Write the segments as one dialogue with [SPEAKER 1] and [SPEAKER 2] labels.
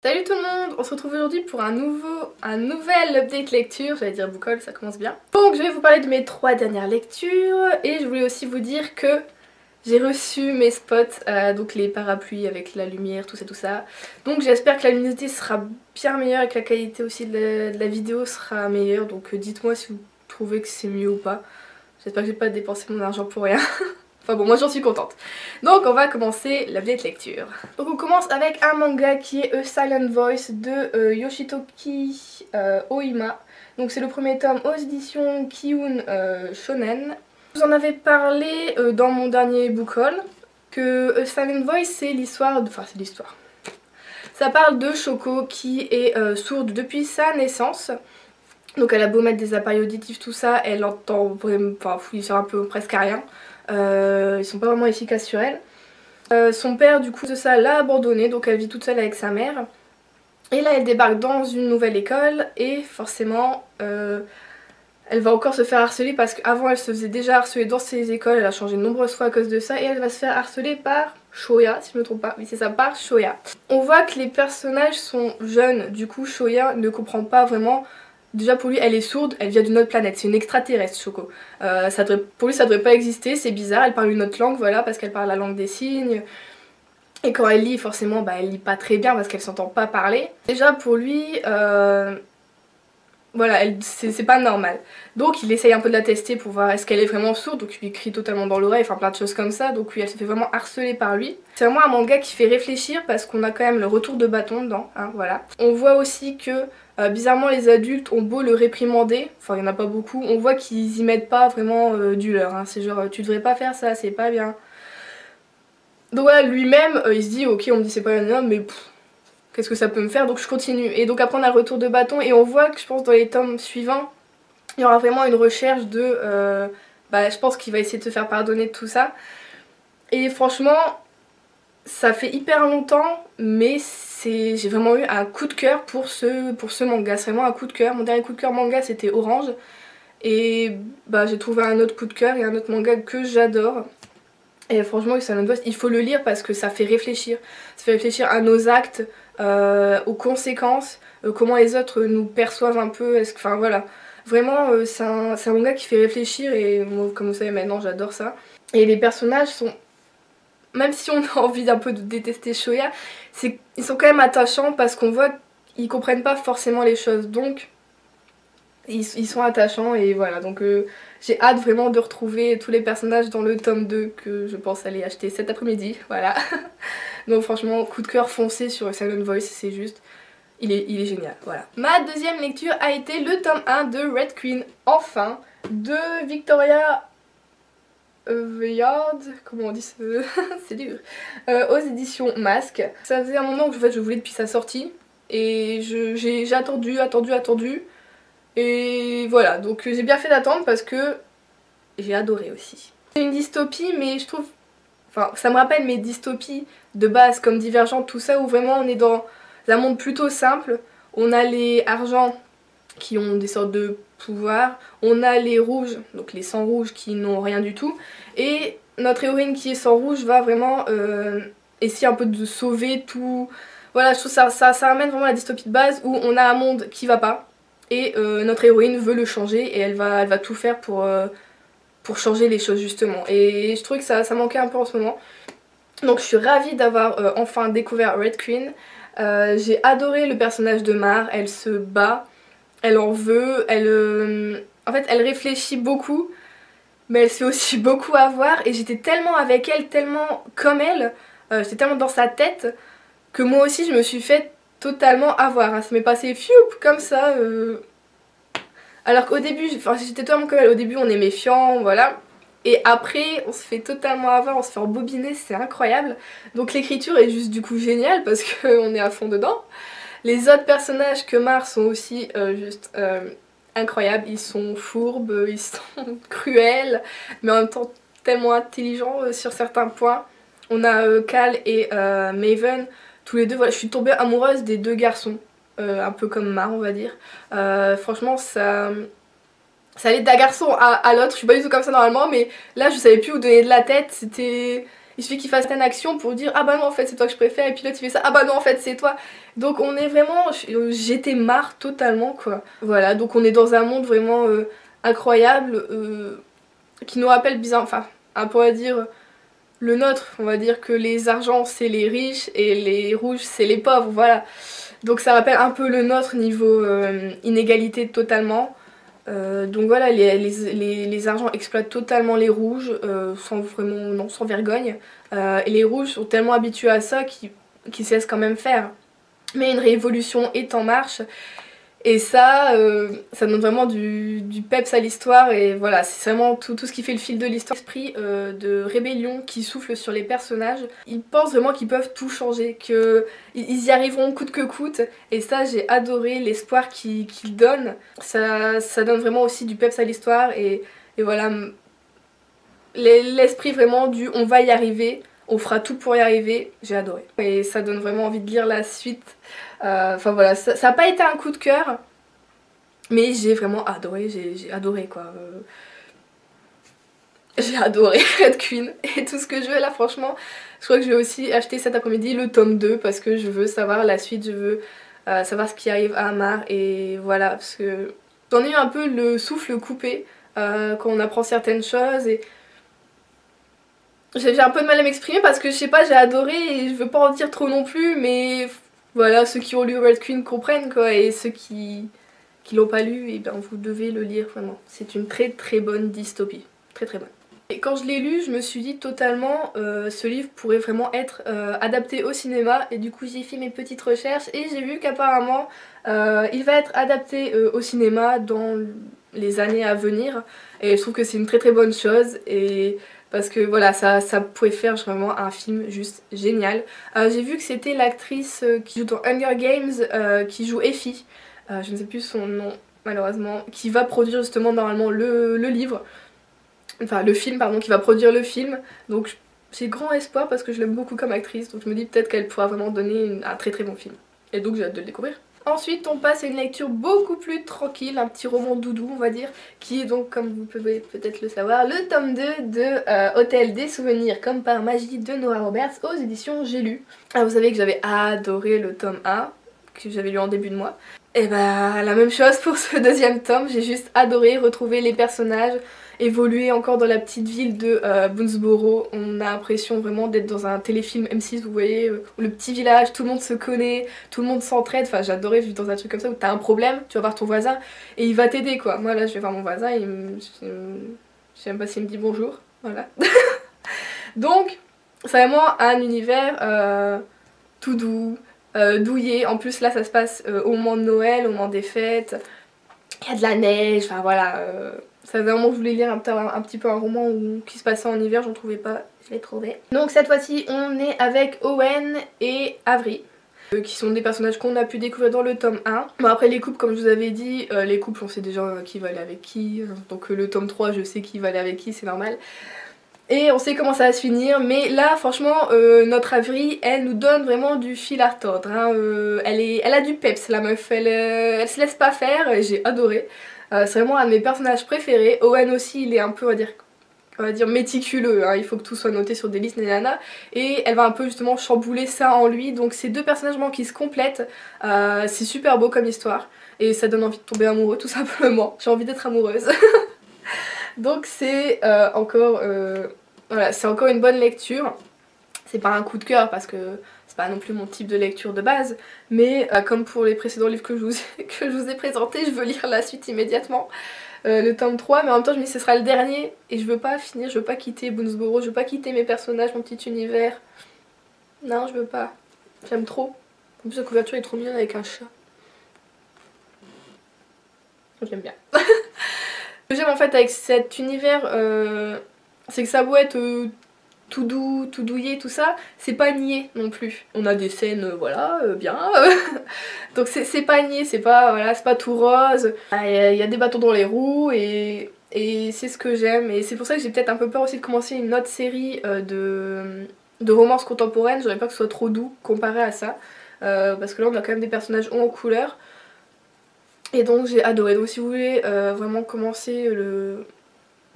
[SPEAKER 1] Salut tout le monde, on se retrouve aujourd'hui pour un nouvel update lecture, j'allais dire boucole, ça commence bien. Donc je vais vous parler de mes 3 dernières lectures et je voulais aussi vous dire que j'ai reçu mes spots, donc les parapluies avec la lumière, tout ça. Donc j'espère que la luminosité sera bien meilleure et que la qualité aussi de la vidéo sera meilleure, donc dites-moi si vous trouvez que c'est mieux ou pas. J'espère que j'ai pas dépensé mon argent pour rien. Enfin bon, moi j'en suis contente. Donc on va commencer l'update lecture. Donc on commence avec un manga qui est A Silent Voice de Yoshitoki Oima. Donc c'est le premier tome aux éditions Kiun Shonen. Je vous en avais parlé dans mon dernier book haul, que A Silent Voice c'est l'histoire... Enfin c'est l'histoire. Ça parle de Shoko qui est sourde depuis sa naissance. Donc elle a beau mettre des appareils auditifs, tout ça, elle entend vraiment... Enfin il sert un peu presque à rien. Ils sont pas vraiment efficaces sur elle. Son père du coup de ça l'a abandonnée, donc elle vit toute seule avec sa mère. Et là elle débarque dans une nouvelle école et forcément elle va encore se faire harceler parce qu'avant elle se faisait déjà harceler dans ses écoles, elle a changé de nombreuses fois à cause de ça et elle va se faire harceler par Shoya, si je me trompe pas, oui c'est ça, par Shoya. On voit que les personnages sont jeunes, du coup Shoya ne comprend pas vraiment. Déjà pour lui elle est sourde, elle vient d'une autre planète, c'est une extraterrestre Shoko. Pour lui ça devrait pas exister, c'est bizarre, elle parle une autre langue voilà parce qu'elle parle la langue des signes. Et quand elle lit forcément bah, elle lit pas très bien parce qu'elle s'entend pas parler. Déjà pour lui voilà, c'est pas normal. Donc il essaye un peu de la tester pour voir est-ce qu'elle est vraiment sourde, donc il lui crie totalement dans l'oreille, enfin plein de choses comme ça, donc oui elle se fait vraiment harceler par lui. C'est vraiment un manga qui fait réfléchir parce qu'on a quand même le retour de bâton dedans, hein, voilà. On voit aussi que bizarrement les adultes ont beau le réprimander, enfin il y en a pas beaucoup, on voit qu'ils y mettent pas vraiment du leur, hein. C'est genre tu devrais pas faire ça, c'est pas bien. Donc voilà, lui-même il se dit ok on me dit c'est pas bien mais qu'est-ce que ça peut me faire, donc je continue. Et donc après on a le retour de bâton et on voit que je pense dans les tomes suivants il y aura vraiment une recherche de je pense qu'il va essayer de se faire pardonner de tout ça. Et franchement ça fait hyper longtemps mais j'ai vraiment eu un coup de cœur pour ce manga, c'est vraiment un coup de cœur. Mon dernier coup de cœur manga c'était Orange et j'ai trouvé un autre coup de cœur et un autre manga que j'adore. Et franchement Silent Voice il faut le lire parce que ça fait réfléchir. Ça fait réfléchir à nos actes, aux conséquences, comment les autres nous perçoivent un peu, enfin voilà. Vraiment c'est un manga qui fait réfléchir et moi comme vous savez maintenant j'adore ça. Et les personnages sont, même si on a envie d'un peu de détester Shoya, ils sont quand même attachants parce qu'on voit qu'ils comprennent pas forcément les choses, donc ils sont attachants et voilà. Donc j'ai hâte vraiment de retrouver tous les personnages dans le tome 2 que je pense aller acheter cet après-midi, voilà. Donc franchement coup de cœur foncé sur Silent Voice, c'est juste... Il est génial, voilà. Ma deuxième lecture a été le tome 1 de Red Queen, enfin, de Victoria Aveyard, comment on dit ce... c'est dur, aux éditions Masque. Ça faisait un moment que en fait, je voulais depuis sa sortie, et j'ai attendu, et voilà, donc j'ai bien fait d'attendre parce que j'ai adoré aussi. C'est une dystopie, mais je trouve... Enfin, ça me rappelle mes dystopies de base, comme Divergente, tout ça, où vraiment on est dans un monde plutôt simple. On a les argents qui ont des sortes de pouvoirs, on a les rouges, donc les sangs rouges qui n'ont rien du tout, et notre héroïne qui est sang rouge va vraiment essayer un peu de sauver tout... Voilà, je trouve ça ramène vraiment la dystopie de base où on a un monde qui va pas, et notre héroïne veut le changer et elle va tout faire pour changer les choses justement. Et je trouvais que ça manquait un peu en ce moment. Donc je suis ravie d'avoir enfin découvert Red Queen. J'ai adoré le personnage de Mar, elle se bat, elle en veut, en fait elle réfléchit beaucoup, mais elle se fait aussi beaucoup avoir et j'étais tellement avec elle, tellement comme elle, j'étais tellement dans sa tête que moi aussi je me suis fait totalement avoir. Ça m'est passé fioup comme ça. Alors qu'au début, j'étais totalement comme elle, au début on est méfiant, voilà. Et après on se fait totalement avoir, on se fait embobiner, c'est incroyable. Donc l'écriture est juste du coup géniale parce qu'on est à fond dedans. Les autres personnages que Mar sont aussi juste incroyables, ils sont fourbes, ils sont cruels, mais en même temps tellement intelligents sur certains points. On a Cal et Maven, tous les deux, voilà, je suis tombée amoureuse des deux garçons. Un peu comme Mar on va dire. Franchement ça allait d'un garçon à l'autre, je suis pas du tout comme ça normalement mais là je savais plus où donner de la tête, c'était... il suffit qu'il fasse une action pour dire ah bah non en fait c'est toi que je préfère, et puis l'autre il fait ça, ah bah non en fait c'est toi. Donc on est vraiment, j'étais marre totalement quoi. Voilà, donc on est dans un monde vraiment incroyable, qui nous rappelle bizarre, enfin un peu à dire le nôtre, on va dire que les argents c'est les riches et les rouges c'est les pauvres, voilà. Donc ça rappelle un peu le nôtre niveau inégalité totalement. Donc voilà, les argents exploitent totalement les rouges, sans vraiment, non, sans vergogne. Et les rouges sont tellement habitués à ça qu'ils se laissent quand même faire. Mais une révolution est en marche. Et ça donne vraiment du peps à l'histoire, et voilà, c'est vraiment tout ce qui fait le fil de l'histoire. L'esprit de rébellion qui souffle sur les personnages, ils pensent vraiment qu'ils peuvent tout changer, qu'ils y arriveront coûte que coûte, et ça j'ai adoré l'espoir qu'ils donnent. Ça donne vraiment aussi du peps à l'histoire, et voilà, l'esprit vraiment du on va y arriver, on fera tout pour y arriver, j'ai adoré. Et ça donne vraiment envie de lire la suite. Enfin voilà, ça n'a pas été un coup de cœur, mais j'ai vraiment adoré, j'ai adoré quoi. J'ai adoré Red Queen, et tout ce que je veux là franchement, je crois que je vais aussi acheter cet après-midi le tome 2 parce que je veux savoir la suite, je veux savoir ce qui arrive à Amar, et voilà, parce que j'en ai eu un peu le souffle coupé quand on apprend certaines choses, et j'ai un peu de mal à m'exprimer parce que je sais pas, j'ai adoré et je veux pas en dire trop non plus, mais voilà, ceux qui ont lu Red Queen comprennent quoi, et ceux qui l'ont pas lu, et ben vous devez le lire vraiment. C'est une très très bonne dystopie, très très bonne. Et quand je l'ai lu, je me suis dit totalement ce livre pourrait vraiment être adapté au cinéma, et du coup j'ai fait mes petites recherches et j'ai vu qu'apparemment il va être adapté au cinéma dans les années à venir, et je trouve que c'est une très très bonne chose, et parce que voilà, ça pourrait faire vraiment un film juste génial. J'ai vu que c'était l'actrice qui joue dans Hunger Games, qui joue Effie, je ne sais plus son nom malheureusement, qui va produire justement normalement le livre, enfin le film pardon, qui va produire le film. Donc j'ai grand espoir parce que je l'aime beaucoup comme actrice, donc je me dis peut-être qu'elle pourra vraiment donner un très très bon film. Et donc j'ai hâte de le découvrir. Ensuite on passe à une lecture beaucoup plus tranquille, un petit roman doudou on va dire, qui est donc, comme vous pouvez peut-être le savoir, le tome 2 de Hôtel des souvenirs comme par magie de Nora Roberts aux éditions J'ai lu. Vous savez que j'avais adoré le tome 1, que j'avais lu en début de mois. Et bah la même chose pour ce deuxième tome, j'ai juste adoré retrouver les personnages, évoluer encore dans la petite ville de Boonesboro. On a l'impression vraiment d'être dans un téléfilm M6, vous voyez, le petit village, tout le monde se connaît, tout le monde s'entraide. Enfin j'adorais vivre dans un truc comme ça où t'as un problème, tu vas voir ton voisin et il va t'aider quoi. Moi là je vais voir mon voisin et je sais même pas s'il me dit bonjour, voilà. Donc c'est vraiment un univers tout doux, douillet. En plus là ça se passe au moment de Noël, au moment des fêtes, il y a de la neige, enfin voilà. Ça faisait un moment que je voulais lire un petit peu un roman qui se passait en hiver, j'en trouvais pas, je l'ai trouvé. Donc cette fois-ci on est avec Owen et Avery, qui sont des personnages qu'on a pu découvrir dans le tome 1. Bon après les couples, comme je vous avais dit, les couples on sait déjà qui va aller avec qui, donc le tome 3 je sais qui va aller avec qui, c'est normal. Et on sait comment ça va se finir, mais là franchement notre Avery elle nous donne vraiment du fil à retordre, hein. Elle a du peps la meuf, elle se laisse pas faire, et j'ai adoré. C'est vraiment un de mes personnages préférés. Owen aussi il est un peu on va dire méticuleux, hein. Il faut que tout soit noté sur des listes nanana, et elle va un peu justement chambouler ça en lui, donc c'est deux personnages qui se complètent. C'est super beau comme histoire et ça donne envie de tomber amoureux tout simplement, j'ai envie d'être amoureuse. Donc c'est voilà, c'est encore une bonne lecture. C'est pas un coup de cœur parce que c'est pas non plus mon type de lecture de base, mais comme pour les précédents livres que je vous ai présentés, je veux lire la suite immédiatement, le tome 3, mais en même temps je me dis que ce sera le dernier et je veux pas finir, je veux pas quitter Boonesboro, je veux pas quitter mes personnages, mon petit univers. Non, je veux pas, j'aime trop. En plus la couverture est trop mignonne avec un chat. J'aime bien. Ce que j'aime en fait avec cet univers, c'est que ça doit être tout doux, tout douillet, tout ça, c'est pas niais non plus. On a des scènes, voilà, bien. Donc c'est pas niais, c'est pas, voilà, c'est pas tout rose. Il y a des bâtons dans les roues, et c'est ce que j'aime. Et c'est pour ça que j'ai peut-être un peu peur aussi de commencer une autre série de romances contemporaines. J'aurais pas que ce soit trop doux comparé à ça. Parce que là on a quand même des personnages hauts en couleur. Et donc j'ai adoré. Donc si vous voulez vraiment commencer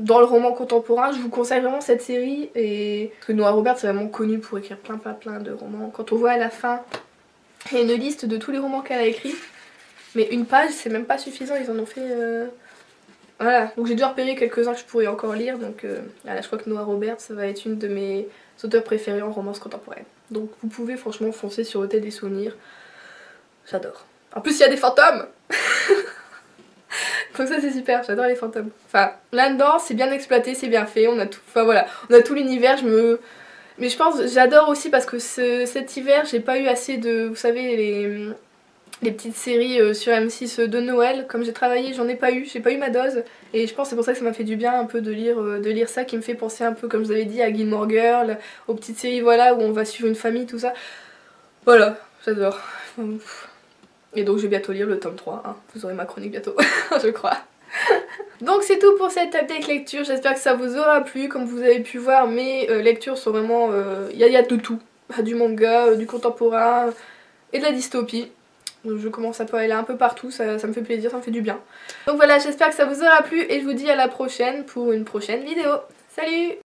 [SPEAKER 1] dans le roman contemporain. Je vous conseille vraiment cette série, et parce que Nora Roberts c'est vraiment connue pour écrire plein de romans. Quand on voit à la fin, il y a une liste de tous les romans qu'elle a écrits, mais une page c'est même pas suffisant, ils en ont fait... Voilà, donc j'ai déjà repéré quelques-uns que je pourrais encore lire, donc voilà, je crois que Nora Roberts ça va être une de mes auteurs préférés en romance contemporaine. Donc vous pouvez franchement foncer sur Hôtel des Souvenirs, j'adore. En plus il y a des fantômes. Donc ça c'est super, j'adore les fantômes. Enfin là-dedans c'est bien exploité, c'est bien fait, on a tout, enfin voilà, on a tout l'univers, mais je pense, j'adore aussi parce que cet hiver j'ai pas eu assez de, vous savez, les petites séries sur M6 de Noël. Comme j'ai travaillé, j'en ai pas eu, j'ai pas eu ma dose. Et je pense que c'est pour ça que ça m'a fait du bien un peu de lire ça, qui me fait penser un peu, comme je vous avais dit, à Gilmore Girl, aux petites séries voilà, où on va suivre une famille, tout ça. Voilà, j'adore. Et donc je vais bientôt lire le tome 3, hein. Vous aurez ma chronique bientôt, je crois. Donc c'est tout pour cette update lecture, j'espère que ça vous aura plu. Comme vous avez pu voir, mes lectures sont vraiment... Il y a de tout, du manga, du contemporain et de la dystopie. Donc je commence à aller un peu partout, ça me fait plaisir, ça me fait du bien. Donc voilà, j'espère que ça vous aura plu et je vous dis à la prochaine pour une prochaine vidéo. Salut!